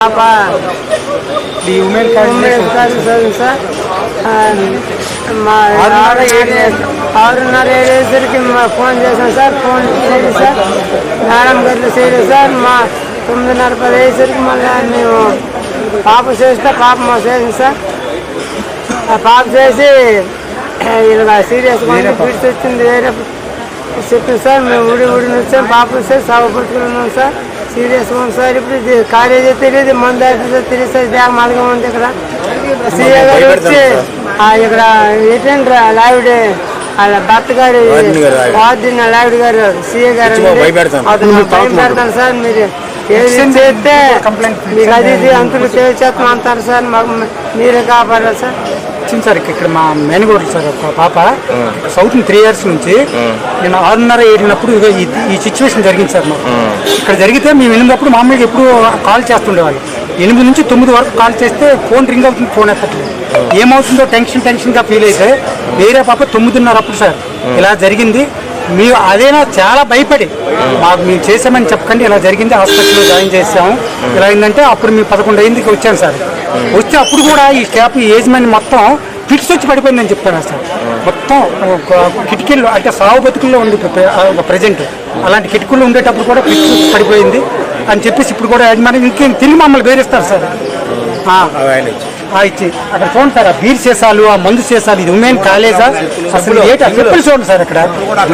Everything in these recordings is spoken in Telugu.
The women service, sir. ఆరున్నరకి ఫోన్ చేశాను సార్. ఫోన్ చేయండి సార్, మేడం గట్ల చేయలేదు సార్. మా 9:30 అయ్యేసరికి మళ్ళీ మేము పాప చేస్తే పాప మా చేసింది సార్. ఆ పాప చేసి ఇలా సీరియస్గా ఫిట్స్ వచ్చింది వేరే చెప్పింది సార్. మేము ఊడి వచ్చాం, పాప వస్తే సాగు పట్టుకున్నాం సార్. సీరియస్గా ఉంది సార్. ఇప్పుడు ఇది కాలేజీ తెలియదు, మందు ఆఫీసర్ తెలియదు సార్. బ్యాగ్ మలగా ఉంది ఇక్కడ. సీఏ గారు వచ్చి ఇక్కడ ఏంటంటే లావిడే వాళ్ళ భర్త గారు వార్డిన లావిడ గారు సీఏ గారు భయం పెడతాను సార్. మీరు ఏది చేస్తే మీకు అది అంతులు చేస్తాం అంటారు సార్. మాకు మీరే కాపాడాలి సార్. వచ్చింది సార్ ఇక్కడ మా మేనగోడలు సార్. ఒక పాప సౌత్ 3 years నుంచి నేను 6:30 ఏడినప్పుడు ఈ సిచ్యువేషన్ జరిగింది సార్. మాకు ఇక్కడ జరిగితే మేము వెళ్ళినప్పుడు మామూలుగా ఎప్పుడు కాల్ చేస్తుండేవాళ్ళు. 8 నుంచి 9 వరకు కాల్ చేస్తే ఫోన్ రింగ్ అవుతుంది, ఫోన్ ఎత్తట్లేదు. ఏమవుతుందో టెన్షన్గా ఫీల్ అయితే వేరే పాప 9:30 అప్పుడు సార్ ఇలా జరిగింది. మీరు అదేనా చాలా భయపడి మాకు మేము చేసామని చెప్పకండి, ఇలా జరిగింది, హాస్పిటల్లో జాయిన్ చేసాము, ఇలా అయిందంటే అప్పుడు మేము 11 అయిందికి వచ్చాను సార్. వస్తే అప్పుడు కూడా ఈ క్యాప్ ఏజ్ మని మొత్తం ఫిట్స్ వచ్చి పడిపోయిందని చెప్తాను సార్. మొత్తం కిటికీల్లో అంటే సాగు బతుకుల్లో ఉంది ప్రజెంట్. అలాంటి కిటికీల్లో ఉండేటప్పుడు కూడా ఫిట్స్ పడిపోయింది అని చెప్పేసి ఇప్పుడు కూడా యజమాని ఇంకేం తిరిగి మమ్మల్ని వేరేస్తారు సార్. ఇచ్చి అక్కడ చూడండి సార్, ఆ బీర్ సీసాలు, ఆ మందు సీసాలు. ఇది ఉమెన్ కాలేజా అసలు ఏంటి చెప్పలు చూడండి సార్. అక్కడ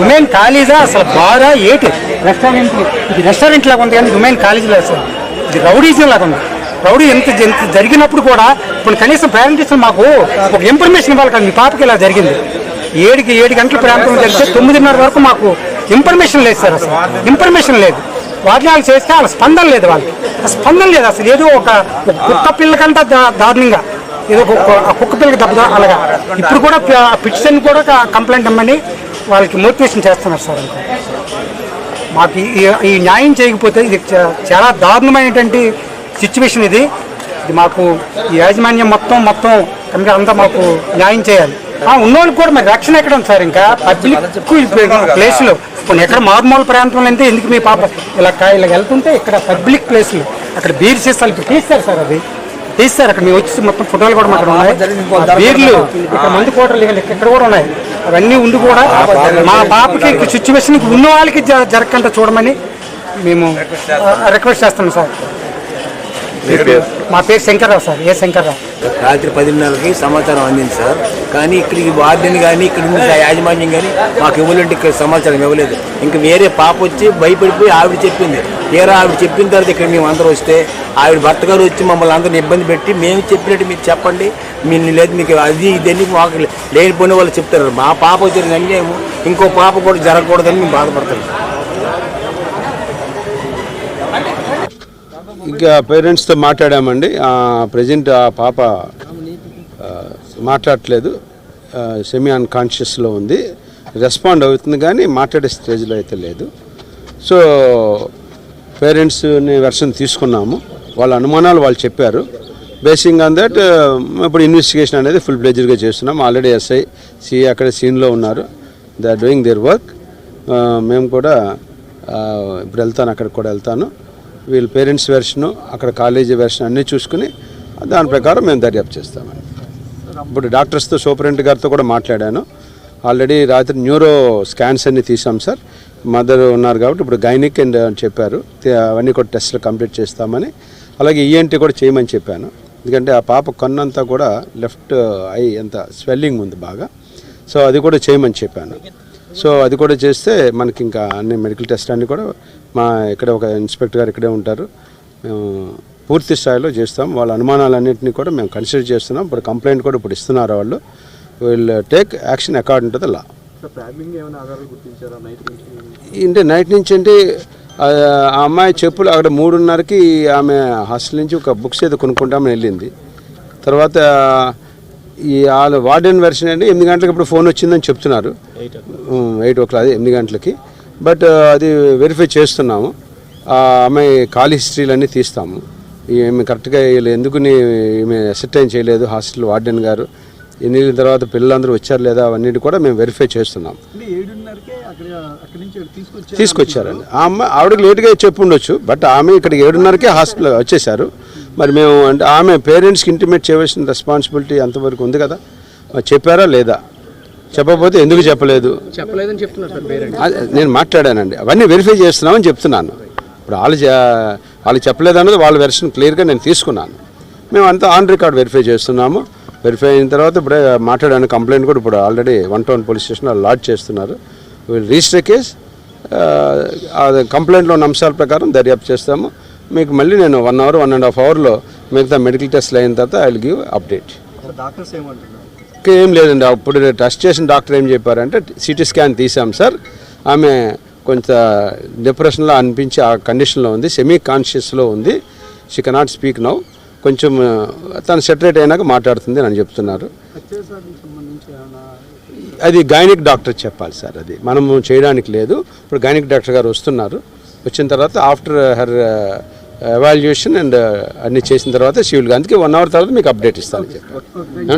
ఉమెన్ కాలేజా అసలు బారా ఏంటి? రెస్టారెంట్, ఇది రెస్టారెంట్ లాగా ఉంది కానీ ఉమెన్ కాలేజీ లేదు సార్. ఇది రౌడీజం లాగా ఉంది. రౌడీ ఎంత జరిగినప్పుడు కూడా ఇప్పుడు కనీసం పేరెంట్స్ మాకు ఒక ఇన్ఫర్మేషన్ ఇవ్వాలి కదా. మీ పాపకి ఇలా జరిగింది 7 గంటల ప్రాంతంలో జరిగితే 9:30 వరకు మాకు ఇన్ఫర్మేషన్ లేదు సార్. అసలు ఇన్ఫర్మేషన్ లేదు. వాటిని చేస్తే వాళ్ళ స్పందన లేదు, వాళ్ళకి స్పందన లేదు అసలు. ఏదో ఒక కుక్క పిల్ల కంటే దారుణంగా ఏదో కుక్క పిల్లకి దెబ్బ అలాగా. ఇప్పుడు కూడా పిటిషన్ కూడా కంప్లైంట్ ఇమ్మని వాళ్ళకి మోటివేషన్ చేస్తున్నారు సార్. మాకు ఈ న్యాయం చేయకపోతే ఇది చాలా దారుణమైనటువంటి సిచ్యువేషన్. ఇది మాకు ఈ యాజమాన్యం మొత్తం అంతా మాకు న్యాయం చేయాలి. ఉన్నోళ్ళకి కూడా మరి రక్షణ ఎక్కడ ఉంది సార్? ఇంకా పబ్లిక్ ప్లేస్లో కొన్ని ఎక్కడ మారుమూల ప్రాంతంలో అయితే ఎందుకు మీ పాప ఇలా వెళ్తుంటే ఇక్కడ పబ్లిక్ ప్లేస్లు అక్కడ బీర్ సీసాలు ఇప్పుడు తీస్తారు సార్. అది తీస్తారు అక్కడ మేము వచ్చి మొత్తం ఫోటోలు కూడా మాకు ఉన్నాయి. బీర్లు ఇక్కడ మందు కోటలు ఇక్కడ కూడా ఉన్నాయి. అవన్నీ ఉండి కూడా మా పాపకి సిచ్యువేషన్కి ఉన్న వాళ్ళకి జరగకుండా చూడమని మేము రిక్వెస్ట్ చేస్తున్నాం సార్. మా పేరు శంకర్రావు సార్. ఏ శంకర్రావు. రాత్రి 10:30కి సమాచారం అందింది సార్. కానీ ఇక్కడికి వార్డెన్ కానీ ఇక్కడ ఉన్న యాజమాన్యం కానీ మాకు ఇవ్వలేంటే ఇక్కడ సమాచారం ఇవ్వలేదు. ఇంకా వేరే పాప వచ్చి భయపడిపోయి ఆవిడ చెప్పింది. ఆవిడ చెప్పిన తర్వాత ఇక్కడ మేము అందరూ వస్తే ఆవిడ భర్త గారు వచ్చి మమ్మల్ని అందరిని ఇబ్బంది పెట్టి మేము చెప్పినట్టు మీరు చెప్పండి, మీరు లేదు మీకు అది ఇదని మాకు లేనిపోయిన వాళ్ళు చెప్తారు. మా పాప వచ్చిన అన్యాయం ఇంకో పాప కూడా జరగకూడదని మేము బాధపడతాం. ఇంకా పేరెంట్స్తో మాట్లాడామండి. ప్రజెంట్ ఆ పాప మాట్లాడట్లేదు, సెమీ అన్కాన్షియస్లో ఉంది. రెస్పాండ్ అవుతుంది కానీ మాట్లాడే స్టేజ్లో అయితే లేదు. సో పేరెంట్స్ని వెర్షన్ తీసుకున్నాము. వాళ్ళ అనుమానాలు వాళ్ళు చెప్పారు. బేసింగ్ ఆన్ దట్ ఇప్పుడు ఇన్వెస్టిగేషన్ అనేది ఫుల్ ప్లెజర్గా చేస్తున్నాం. ఆల్రెడీ ఎస్ఐ సిఐ అక్కడ సీన్లో ఉన్నారు. They are doing their work. మేము కూడా ఇప్పుడు వెళ్తాను, అక్కడికి కూడా వెళ్తాను. వీళ్ళ పేరెంట్స్ వెర్షను అక్కడ కాలేజీ వెర్షన్ అన్నీ చూసుకుని దాని ప్రకారం మేము దర్యాప్తు చేస్తామండి. ఇప్పుడు డాక్టర్స్తో సూపరింటెండెంట్ గారితో కూడా మాట్లాడాను. ఆల్రెడీ రాత్రి న్యూరో స్కాన్స్ అన్నీ తీసాం సార్. మదర్ ఉన్నారు కాబట్టి ఇప్పుడు గైనిక్ అని చెప్పారు. అవన్నీ కూడా టెస్టులు కంప్లీట్ చేస్తామని, అలాగే ఈఎన్టీ కూడా చేయమని చెప్పాను. ఎందుకంటే ఆ పాప కన్నంతా కూడా లెఫ్ట్ ఐ ఎంత స్వెల్లింగ్ ఉంది బాగా. సో అది కూడా చేయమని చెప్పాను. సో అది కూడా చేస్తే మనకి ఇంకా అన్ని మెడికల్ టెస్ట్ అన్నీ కూడా ఇక్కడ ఒక ఇన్స్పెక్టర్ గారు ఇక్కడే ఉంటారు. మేము పూర్తి స్థాయిలో చేస్తాం. వాళ్ళ అనుమానాలన్నింటినీ కూడా మేము కన్సిడర్ చేస్తున్నాం. ఇప్పుడు కంప్లైంట్ కూడా ఇప్పుడు ఇస్తున్నారు వాళ్ళు. Will take action according to the law. అంటే నైట్ నుంచి అంటే ఆ అమ్మాయి చెప్పులు అక్కడ 3:30కి ఆమె హాస్టల్ నుంచి ఒక బుక్స్ ఏదో కొనుక్కుంటామని వెళ్ళింది. తర్వాత ఈ వాళ్ళ వార్డెన్ వెర్షన్ అంటే 8 గంటలకు ఇప్పుడు ఫోన్ వచ్చిందని చెప్తున్నారు. 8 o'clock 8 గంటలకి. బట్ అది వెరిఫై చేస్తున్నాము. అమ్మాయి కాల్ హిస్టరీలన్నీ తీస్తాము. ఈమె కరెక్ట్గా ఎందుకు ఈమె అసెప్టైన్ చేయలేదు హాస్టల్ వార్డెన్ గారు, ఎన్ని తర్వాత పిల్లలందరూ వచ్చారు లేదా అవన్నీ కూడా మేము వెరిఫై చేస్తున్నాం. తీసుకొచ్చారండి. ఆ అమ్మాయి ఆవిడకి లేట్గా చెప్పి ఉండొచ్చు, బట్ ఆమె ఇక్కడికి 7:30కే హాస్టల్ వచ్చేసారు. మరి మేము అంటే ఆమె పేరెంట్స్కి ఇంటిమేట్ చేయవలసిన రెస్పాన్సిబిలిటీ అంతవరకు ఉంది కదా, చెప్పారా లేదా, చెప్పకపోతే ఎందుకు చెప్పలేదు చెప్పలేదని చెప్తున్నారు సార్ పేరెంట్స్. నేను మాట్లాడానండి, అవన్నీ వెరిఫై చేస్తున్నామని చెప్తున్నాను. ఇప్పుడు వాళ్ళు చెప్పలేదన్నది వాళ్ళ వెర్షన్ క్లియర్గా నేను తీసుకున్నాను. మేము అంతా ఆన్ రికార్డ్ వెరిఫై చేస్తున్నాము. వెరిఫై అయిన తర్వాత ఇప్పుడే మాట్లాడాను, కంప్లైంట్ కూడా ఇప్పుడు ఆల్రెడీ 1 పోలీస్ స్టేషన్లో లాడ్జ్ చేస్తున్నారు. వీళ్ళు రిజిస్టర్ కేస్, కంప్లైంట్లో ఉన్న అంశాల ప్రకారం దర్యాప్తు చేస్తాము. మీకు మళ్ళీ నేను 1 hour 1.5 hourలో మిగతా మెడికల్ టెస్ట్లు అయిన తర్వాత I will give update. Doctors ఏమంటున్నారు? ఏం లేదండి, అప్పుడు టెస్ట్ చేసిన డాక్టర్ ఏం చెప్పారంటే సిటీ స్కాన్ తీసాం సార్, ఆమె కొంత డిప్రెషన్లో అనిపించి ఆ కండిషన్లో ఉంది, సెమీ కాన్షియస్లో ఉంది, షీ కెనాట్ స్పీక్ నౌ, కొంచెం తను సెటరేట్ అయినాక మాట్లాడుతుంది అని చెప్తున్నారు. అది గైనిక్ డాక్టర్ చెప్పాలి సార్, అది మనము చేయడానికి లేదు. ఇప్పుడు గైనిక్ డాక్టర్ గారు వస్తున్నారు, వచ్చిన తర్వాత ఆఫ్టర్ హర్ ఎవాల్యుయేషన్ అండ్ అన్ని చేసిన తర్వాత షీ విల్, అందుకే 1 hour తర్వాత మీకు అప్డేట్ ఇస్తాను చెప్పి.